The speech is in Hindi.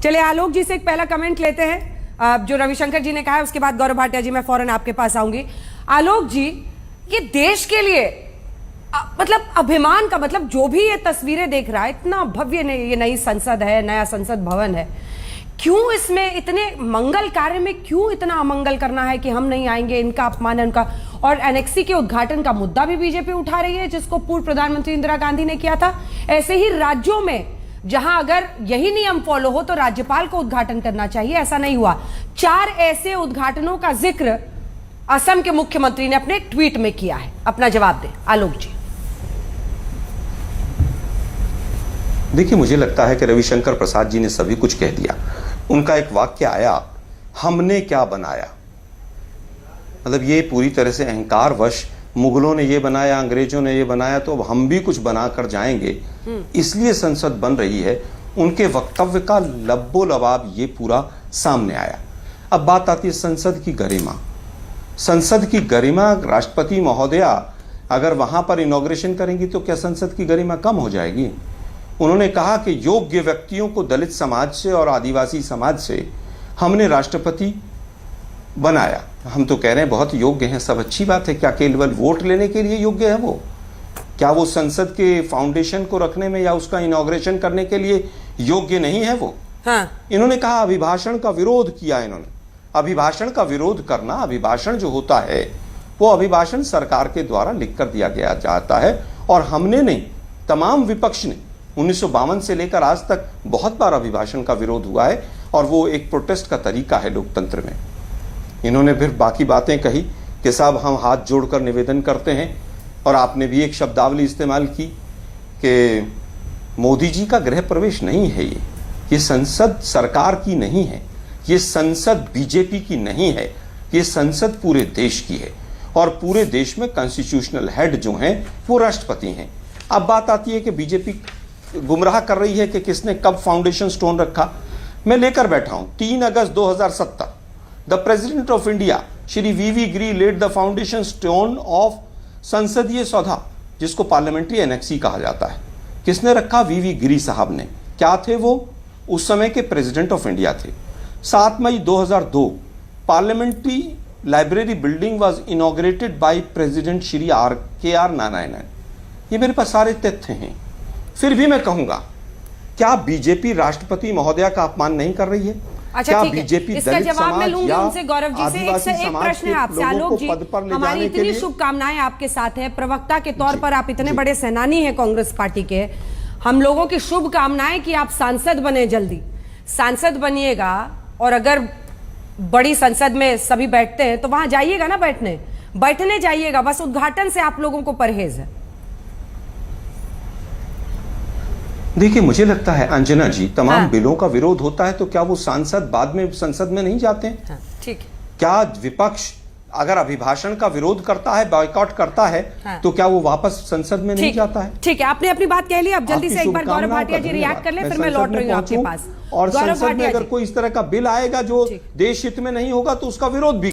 चलिए आलोक जी से एक पहला कमेंट लेते हैं जो रविशंकर जी ने कहा है, उसके बाद गौरव भाटिया जी मैं फौरन आपके पास आऊंगी। आलोक जी, ये देश के लिए मतलब अभिमान का मतलब जो भी ये तस्वीरें देख रहा है, इतना भव्य ये नई संसद है, नया संसद भवन है, क्यों इसमें इतने मंगल कार्य में क्यों इतना अमंगल करना है कि हम नहीं आएंगे, इनका अपमान है उनका। और एनेक्सी के उद्घाटन का मुद्दा भी बीजेपी उठा रही है, जिसको पूर्व प्रधानमंत्री इंदिरा गांधी ने किया था। ऐसे ही राज्यों में जहां अगर यही नियम फॉलो हो तो राज्यपाल को उद्घाटन करना चाहिए, ऐसा नहीं हुआ। 4 ऐसे उद्घाटनों का जिक्र असम के मुख्यमंत्री ने अपने ट्वीट में किया है। अपना जवाब दें आलोक जी। देखिए, मुझे लगता है कि रविशंकर प्रसाद जी ने सभी कुछ कह दिया। उनका एक वाक्य आया, हमने क्या बनाया। मतलब ये पूरी तरह से अहंकारवश मुगलों ने ये बनाया, अंग्रेजों ने ये बनाया, तो अब हम भी कुछ बनाकर जाएंगे, इसलिए संसद बन रही है। उनके वक्तव्य का लब्बो लबाब ये पूरा सामने आया। अब बात आती है संसद की गरिमा। संसद की गरिमा, राष्ट्रपति महोदया अगर वहां पर इनॉग्रेशन करेंगी तो क्या संसद की गरिमा कम हो जाएगी? उन्होंने कहा कि योग्य व्यक्तियों को दलित समाज से और आदिवासी समाज से हमने राष्ट्रपति बनाया। हम तो कह रहे हैं बहुत योग्य हैं, सब अच्छी बात है। क्या केवल वोट लेने के लिए योग्य है वो? क्या वो संसद के फाउंडेशन को रखने में या उसका इनॉग्रेशन करने के लिए योग्य नहीं है वो? हाँ। इन्होंने कहा अभिभाषण का विरोध किया। इन्होंने अभिभाषण का विरोध करना, अभिभाषण जो होता है वो अभिभाषण सरकार के द्वारा लिख कर दिया गया जाता है, और हमने नहीं, तमाम विपक्ष ने 1952 से लेकर आज तक बहुत बार अभिभाषण का विरोध हुआ है, और वो एक प्रोटेस्ट का तरीका है लोकतंत्र में। इन्होंने फिर बाकी बातें कही कि साहब हम हाथ जोड़कर निवेदन करते हैं, और आपने भी एक शब्दावली इस्तेमाल की कि मोदी जी का गृह प्रवेश नहीं है, ये संसद सरकार की नहीं है, ये संसद बीजेपी की नहीं है, ये संसद पूरे देश की है, और पूरे देश में कॉन्स्टिट्यूशनल हेड जो हैं वो राष्ट्रपति हैं। अब बात आती है कि बीजेपी गुमराह कर रही है कि किसने कब फाउंडेशन स्टोन रखा। मैं लेकर बैठा हूं 3 August 2017 the President of India Shri V V Giri laid the foundation stone of Sansadiya Saudha, जिसको पार्लियामेंट्री एनेक्सी कहा जाता है। किसने रखा? वीवी गिरी साहब ने। क्या थे वो? उस समय के प्रेसिडेंट ऑफ इंडिया थे। 7 मई 2002 parliamentary library building was inaugurated by president Shri KR. Narayanan. ये मेरे पास सारे तथ्य हैं। फिर भी मैं कहूंगा, क्या बीजेपी राष्ट्रपति महोदया का अपमान नहीं कर रही है? अच्छा, क्या बीजेपी दलित समाज या उनसे गौरव जी से एक प्रश्न है आपसे आलोक जी, हमारी इतनी शुभकामनाएं आपके साथ है, प्रवक्ता के तौर पर आप इतने बड़े सेनानी हैं कांग्रेस पार्टी के, हम लोगों की शुभकामनाएं कि आप सांसद बने, जल्दी सांसद बनिएगा, और अगर बड़ी संसद में सभी बैठते हैं तो वहां जाइएगा ना, बैठने जाइएगा, बस उद्घाटन से आप लोगों को परहेज है। देखिए, मुझे लगता है अंजना जी, तमाम बिलों का विरोध होता है तो क्या वो सांसद बाद में संसद में नहीं जाते हैं? हाँ, ठीक है। क्या विपक्ष अगर अभिभाषण का विरोध करता है, बॉयकॉट करता है, तो क्या वो वापस संसद में नहीं जाता है? ठीक है, आपने अपनी बात कह ली। अब जल्दी से एक बार गौरव भाटिया जी रिएक्ट कर ले, फिर मैं लौट रही हूँ आपके पास। और संसद में अगर कोई इस तरह का बिल आएगा जो देश हित में नहीं होगा तो उसका विरोध भी